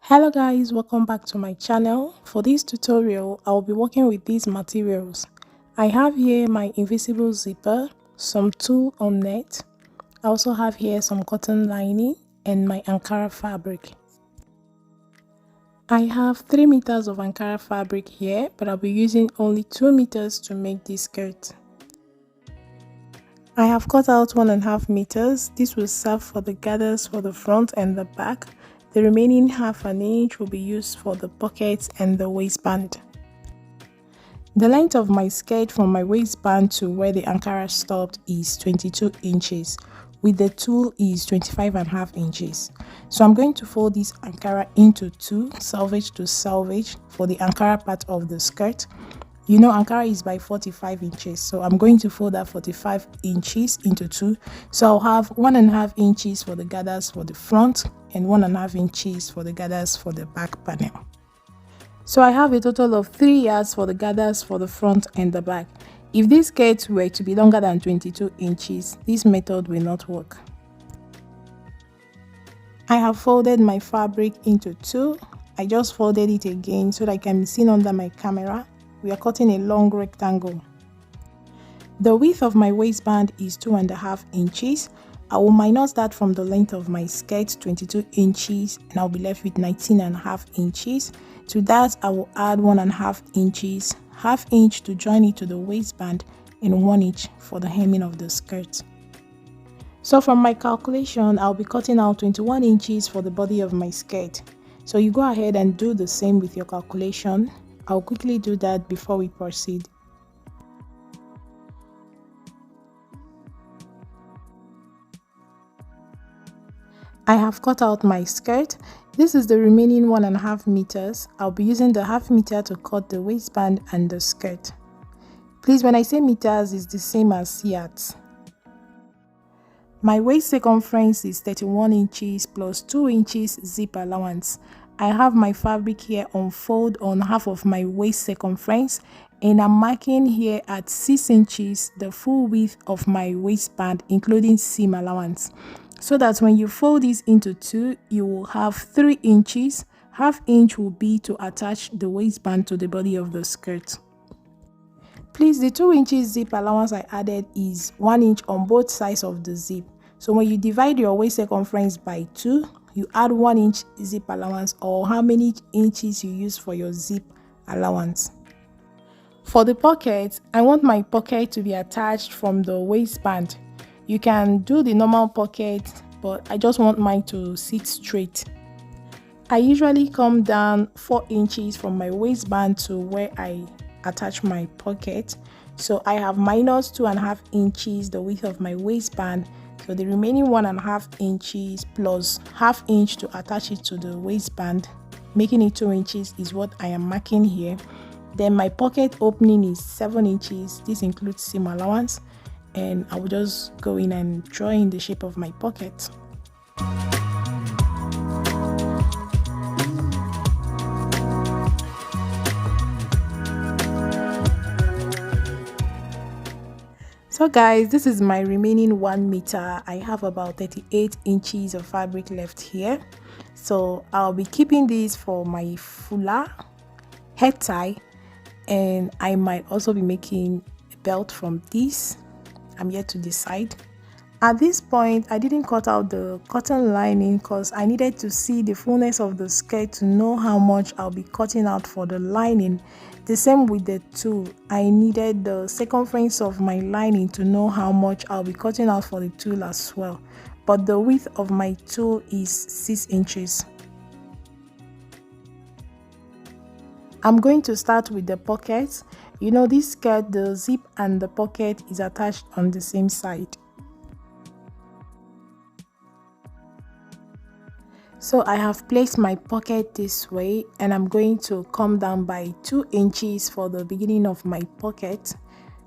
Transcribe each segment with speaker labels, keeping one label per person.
Speaker 1: Hello guys, welcome back to my channel. For this tutorial, I'll be working with these materials. I have here my invisible zipper, some tulle on net. I also have here some cotton lining and my Ankara fabric. I have 3 meters of Ankara fabric here, but I'll be using only 2 meters to make this skirt. I have cut out 1.5 meters. This will serve for the gathers for the front and the back. The remaining ½ inch will be used for the pockets and the waistband. The length of my skirt from my waistband to where the Ankara stopped is 22 inches, with the tulle is 25.5 inches. So I'm going to fold this Ankara into two, selvage to selvage, for the Ankara part of the skirt. You know Ankara is by 45 inches, so I'm going to fold that 45 inches into two. So I'll have 1.5 inches for the gathers for the front and 1.5 inches for the gathers for the back panel. So I have a total of 3 yards for the gathers for the front and the back. If this skirt were to be longer than 22 inches, this method will not work. I have folded my fabric into two. I just folded it again so that I can be seen under my camera. We are cutting a long rectangle. The width of my waistband is 2.5 inches. I will minus that from the length of my skirt, 22 inches, and I'll be left with 19.5 inches. To that, I will add 1.5 inches, ½ inch to join it to the waistband, and 1 inch for the hemming of the skirt. So from my calculation, I'll be cutting out 21 inches for the body of my skirt. So you go ahead and do the same with your calculation. I'll quickly do that before we proceed. I have cut out my skirt. This is the remaining 1.5 meters. I'll be using the ½ meter to cut the waistband and the skirt. Please, when I say meters, it's the same as yards. My waist circumference is 31 inches plus 2 inches zip allowance. I have my fabric here unfold on half of my waist circumference, and I'm marking here at 6 inches the full width of my waistband including seam allowance, so that when you fold this into two, you will have 3 inches. ½ inch will be to attach the waistband to the body of the skirt. Please, the 2 inches zip allowance I added is 1 inch on both sides of the zip. So when you divide your waist circumference by 2, you add 1 inch zip allowance, or how many inches you use for your zip allowance. For the pocket, I want my pocket to be attached from the waistband. You can do the normal pocket, but I just want mine to sit straight. I usually come down 4 inches from my waistband to where I attach my pocket. So I have minus 2.5 inches the width of my waistband. So the remaining 1.5 inches plus ½ inch to attach it to the waistband, making it 2 inches, is what I am marking here. Then my pocket opening is 7 inches. This includes seam allowance, and I will just go in and draw in the shape of my pocket. So guys, this is my remaining 1 meter. I have about 38 inches of fabric left here. So I'll be keeping this for my foulard, head tie, and I might also be making a belt from this. I'm yet to decide. At this point, I didn't cut out the cotton lining because I needed to see the fullness of the skirt to know how much I'll be cutting out for the lining. The same with the tulle. I needed the circumference of my lining to know how much I'll be cutting out for the tulle as well. But the width of my tulle is 6 inches. I'm going to start with the pockets. You know, this skirt, the zip and the pocket is attached on the same side. So I have placed my pocket this way, and I'm going to come down by 2 inches for the beginning of my pocket.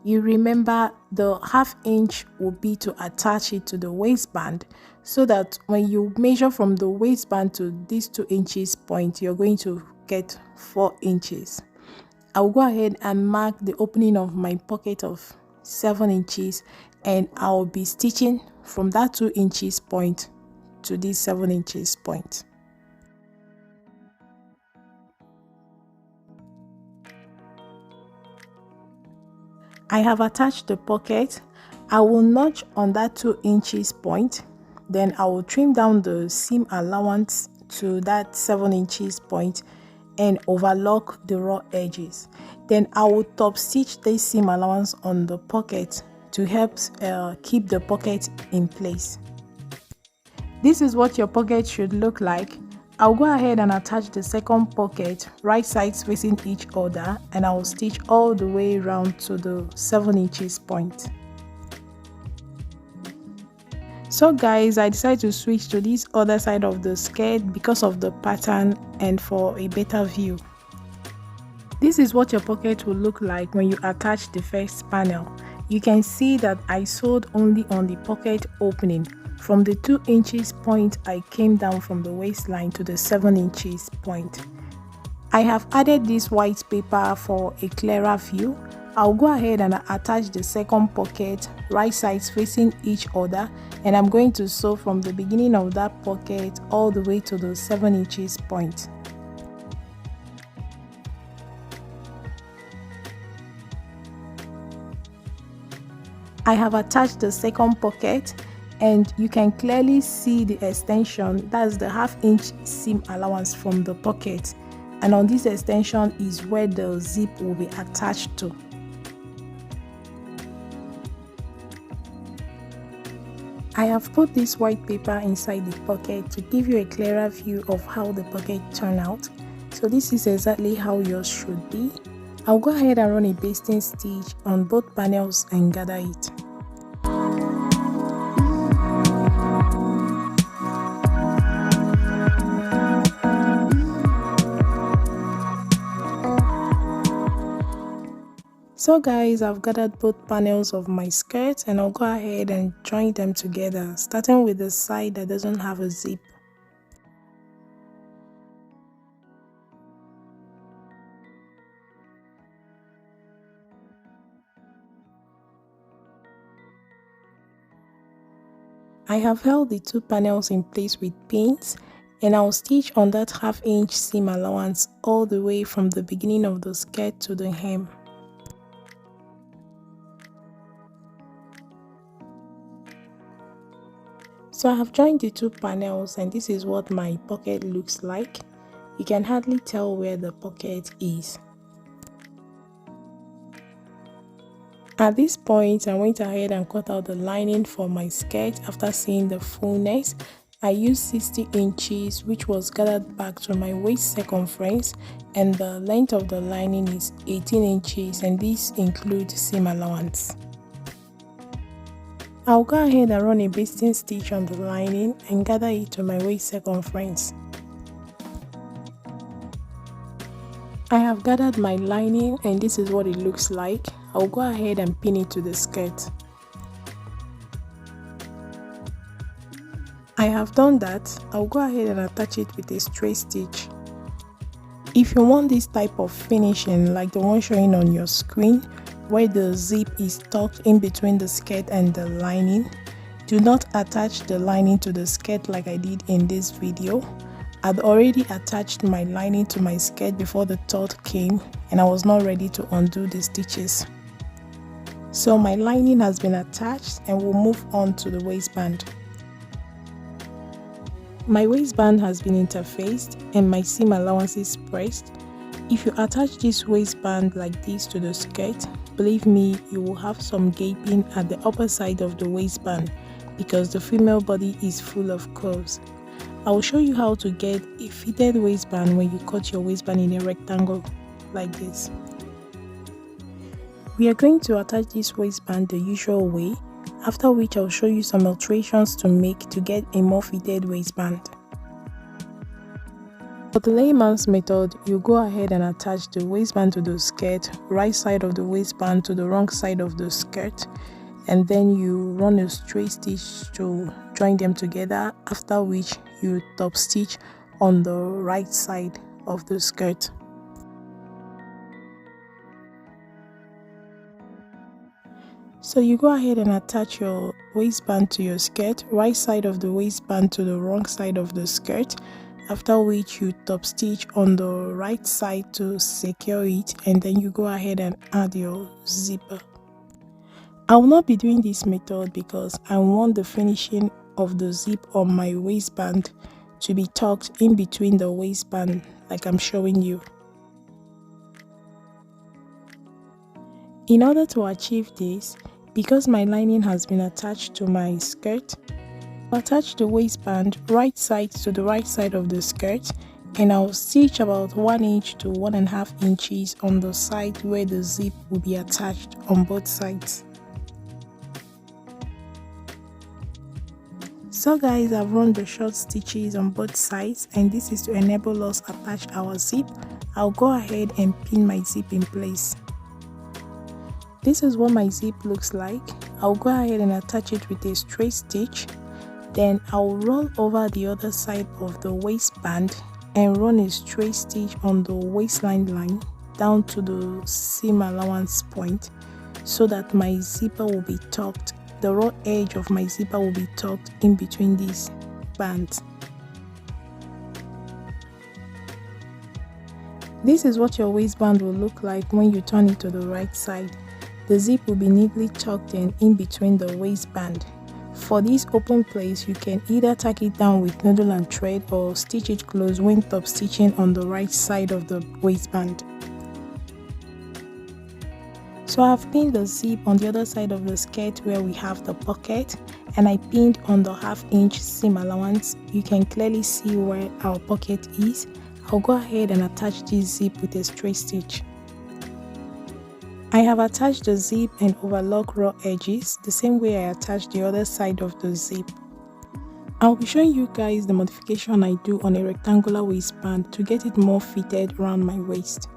Speaker 1: You remember the ½ inch will be to attach it to the waistband, so that when you measure from the waistband to this 2 inches point, you're going to get 4 inches. I'll go ahead and mark the opening of my pocket of 7 inches, and I'll be stitching from that 2 inches point to this 7 inches point. I have attached the pocket. I will notch on that 2 inches point, then I will trim down the seam allowance to that 7 inches point and overlock the raw edges. Then I will top stitch this seam allowance on the pocket to help keep the pocket in place. This is what your pocket should look like. I'll go ahead and attach the second pocket, right sides facing each other, and I will stitch all the way around to the 7 inches point. So guys, I decided to switch to this other side of the skirt because of the pattern and for a better view. This is what your pocket will look like when you attach the first panel. You can see that I sewed only on the pocket opening. From the 2 inches point, I came down from the waistline to the 7 inches point. I have added this white paper for a clearer view. I'll go ahead and attach the second pocket, right sides facing each other, and I'm going to sew from the beginning of that pocket all the way to the 7 inches point. I have attached the second pocket, and you can clearly see the extension. That's the 1/2 inch seam allowance from the pocket, and on this extension is where the zip will be attached to. I have put this white paper inside the pocket to give you a clearer view of how the pocket turned out. So this is exactly how yours should be. I'll go ahead and run a basting stitch on both panels and gather it. So guys, I've gathered both panels of my skirt and I'll go ahead and join them together, starting with the side that doesn't have a zip. I have held the 2 panels in place with pins, and I'll stitch on that 1/2 inch seam allowance all the way from the beginning of the skirt to the hem. So I have joined the 2 panels, and this is what my pocket looks like. You can hardly tell where the pocket is. At this point, I went ahead and cut out the lining for my skirt after seeing the fullness. I used 60 inches, which was gathered back to my waist circumference, and the length of the lining is 18 inches, and this includes seam allowance. I'll go ahead and run a basting stitch on the lining and gather it to my waist circumference. I have gathered my lining, and this is what it looks like. I'll go ahead and pin it to the skirt. I have done that. I'll go ahead and attach it with a straight stitch. If you want this type of finishing like the one showing on your screen, where the zip is tucked in between the skirt and the lining, do not attach the lining to the skirt like I did in this video. I'd already attached my lining to my skirt before the thought came, and I was not ready to undo the stitches. So my lining has been attached, and we'll move on to the waistband. My waistband has been interfaced and my seam allowance is pressed. If you attach this waistband like this to the skirt, believe me, you will have some gaping at the upper side of the waistband because the female body is full of curves. I will show you how to get a fitted waistband when you cut your waistband in a rectangle like this. We are going to attach this waistband the usual way, after which I'll show you some alterations to make to get a more fitted waistband. For the layman's method, you go ahead and attach the waistband to the skirt, right side of the waistband to the wrong side of the skirt, and then you run a straight stitch to join them together, after which you top stitch on the right side of the skirt. So you go ahead and attach your waistband to your skirt, right side of the waistband to the wrong side of the skirt, after which you top stitch on the right side to secure it, and then you go ahead and add your zipper. I will not be doing this method because I want the finishing of the zip on my waistband to be tucked in between the waistband like I'm showing you. In order to achieve this, because my lining has been attached to my skirt, I'll attach the waistband right side to the right side of the skirt, and I'll stitch about 1 inch to 1.5 inches on the side where the zip will be attached on both sides. So guys, I've run the short stitches on both sides, and this is to enable us attach our zip. I'll go ahead and pin my zip in place. This is what my zip looks like. I'll go ahead and attach it with a straight stitch. Then I'll roll over the other side of the waistband and run a straight stitch on the waistline line down to the seam allowance point so that my zipper will be tucked. The raw edge of my zipper will be tucked in between these bands. This is what your waistband will look like when you turn it to the right side. The zip will be neatly tucked in between the waistband. For this open place, you can either tack it down with needle and thread or stitch it close when top stitching on the right side of the waistband. So I've pinned the zip on the other side of the skirt where we have the pocket, and I pinned on the 1/2 inch seam allowance. You can clearly see where our pocket is. I'll go ahead and attach this zip with a straight stitch. I have attached the zip and overlock raw edges the same way I attached the other side of the zip. I'll be showing you guys the modification I do on a rectangular waistband to get it more fitted around my waist.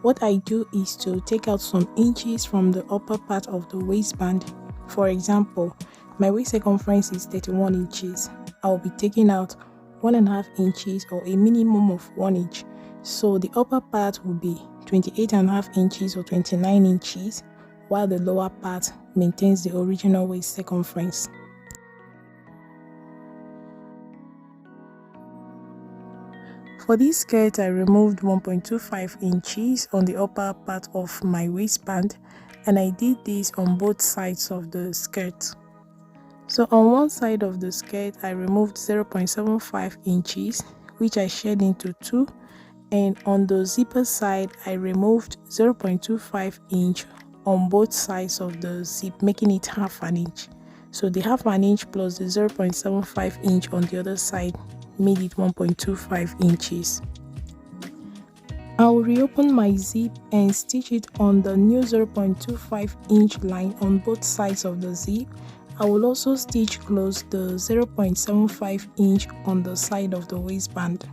Speaker 1: What I do is to take out some inches from the upper part of the waistband. For example, my waist circumference is 31 inches. I'll be taking out 1.5 inches or a minimum of 1 inch. So the upper part will be 28.5 inches or 29 inches, while the lower part maintains the original waist circumference. For this skirt, I removed 1.25 inches on the upper part of my waistband, and I did this on both sides of the skirt. So on one side of the skirt, I removed 0.75 inches, which I shared into two, and on the zipper side, I removed 0.25 inch on both sides of the zip, making it 1/2 inch. So the 1/2 inch plus the 0.75 inch on the other side made it 1.25 inches. I'll reopen my zip and stitch it on the new 0.25 inch line on both sides of the zip. I will also stitch close the 0.75 inch on the side of the waistband.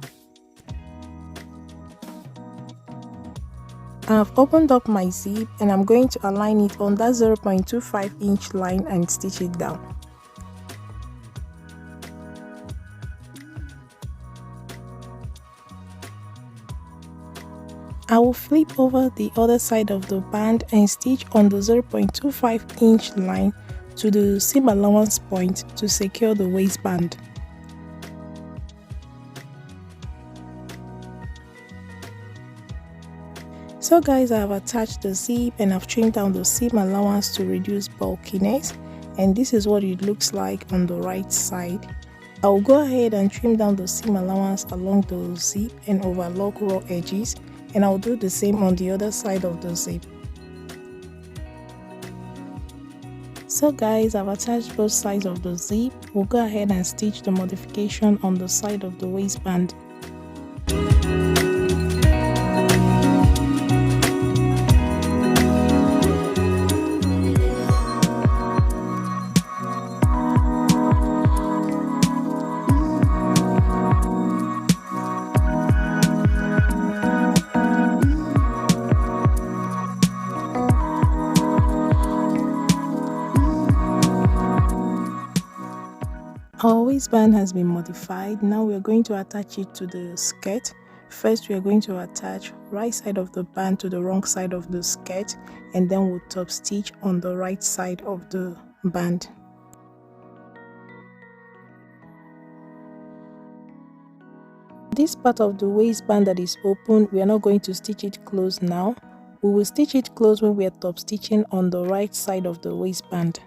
Speaker 1: I've opened up my zip and I'm going to align it on that 0.25 inch line and stitch it down. I will flip over the other side of the band and stitch on the 0.25 inch line to the seam allowance point to secure the waistband. So guys, I have attached the zip and I've trimmed down the seam allowance to reduce bulkiness, and this is what it looks like on the right side. I'll go ahead and trim down the seam allowance along the zip and overlock raw edges, and I'll do the same on the other side of the zip. So guys, I've attached both sides of the zip. We'll go ahead and stitch the modification on the side of the waistband. Our waistband has been modified. Now we are going to attach it to the skirt. First, we are going to attach right side of the band to the wrong side of the skirt, and then we'll top stitch on the right side of the band. This part of the waistband that is open, we are not going to stitch it close now. We will stitch it close when we are top stitching on the right side of the waistband.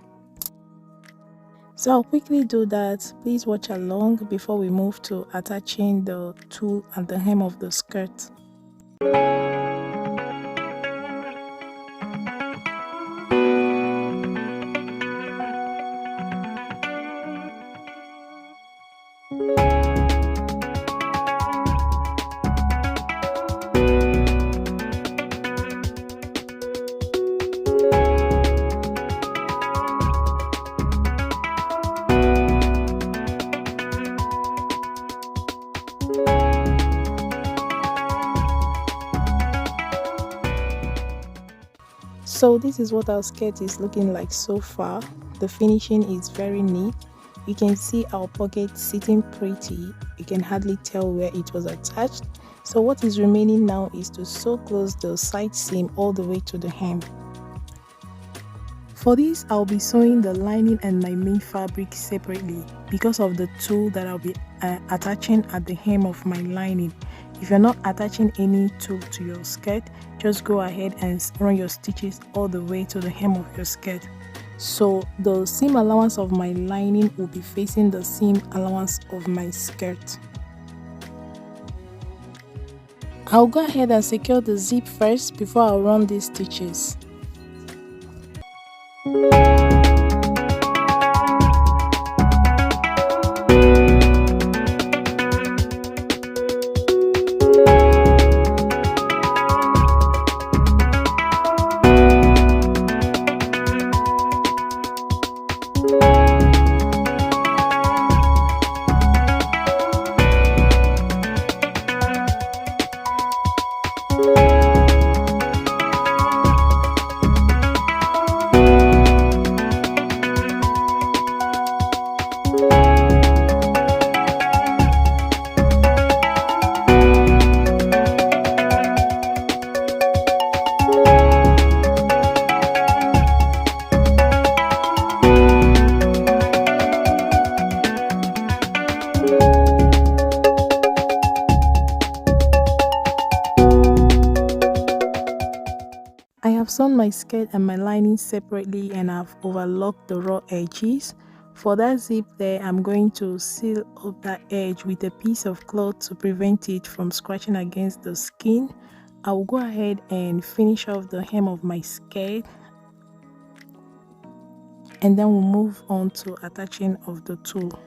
Speaker 1: So I'll quickly do that. Please watch along before we move to attaching the tulle at the hem of the skirt. So this is what our skirt is looking like so far. The finishing is very neat. You can see our pocket sitting pretty. You can hardly tell where it was attached. So what is remaining now is to sew close the side seam all the way to the hem. For this, I'll be sewing the lining and my main fabric separately because of the tulle that I'll be attaching at the hem of my lining. If you're not attaching any tulle to your skirt, just go ahead and run your stitches all the way to the hem of your skirt. So the seam allowance of my lining will be facing the seam allowance of my skirt. I'll go ahead and secure the zip first before I run these stitches. I have sewn my skirt and my lining separately and I've overlocked the raw edges. For that zip there, I'm going to seal up that edge with a piece of cloth to prevent it from scratching against the skin. I will go ahead and finish off the hem of my skirt and then we'll move on to attaching of the tulle.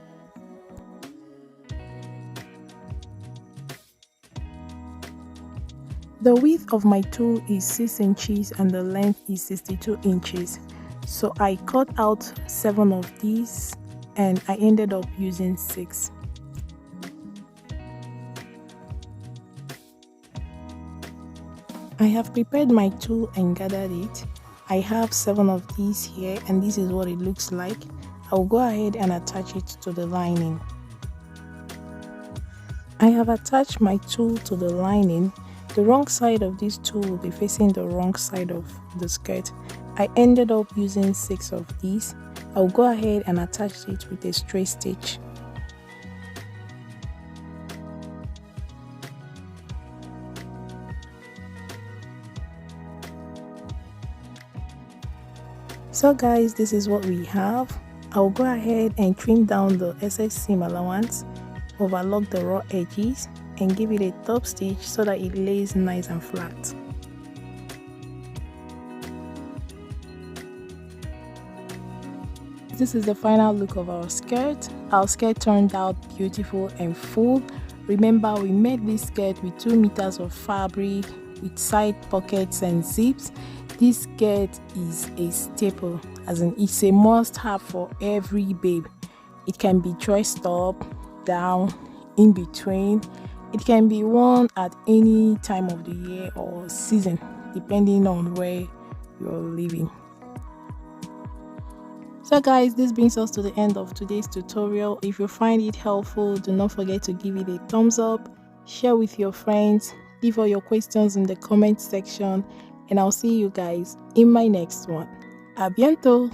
Speaker 1: The width of my tulle is 6 inches and the length is 62 inches. So I cut out 7 of these and I ended up using 6. I have prepared my tulle and gathered it. I have 7 of these here and this is what it looks like. I will go ahead and attach it to the lining. I have attached my tulle to the lining. The wrong side of this tulle will be facing the wrong side of the skirt. I ended up using 6 of these. I'll go ahead and attach it with a straight stitch. So guys, this is what we have. I'll go ahead and trim down the excess seam allowance, overlock the raw edges and give it a top stitch so that it lays nice and flat. This is the final look of our skirt. Our skirt turned out beautiful and full. Remember, we made this skirt with 2 meters of fabric with side pockets and zips. This skirt is a staple, as in it's a must-have for every babe. It can be dressed up, down, in between. It can be worn at any time of the year or season, depending on where you're living. So guys, this brings us to the end of today's tutorial. If you find it helpful, do not forget to give it a thumbs up, share with your friends, leave all your questions in the comment section, and I'll see you guys in my next one. A bientôt!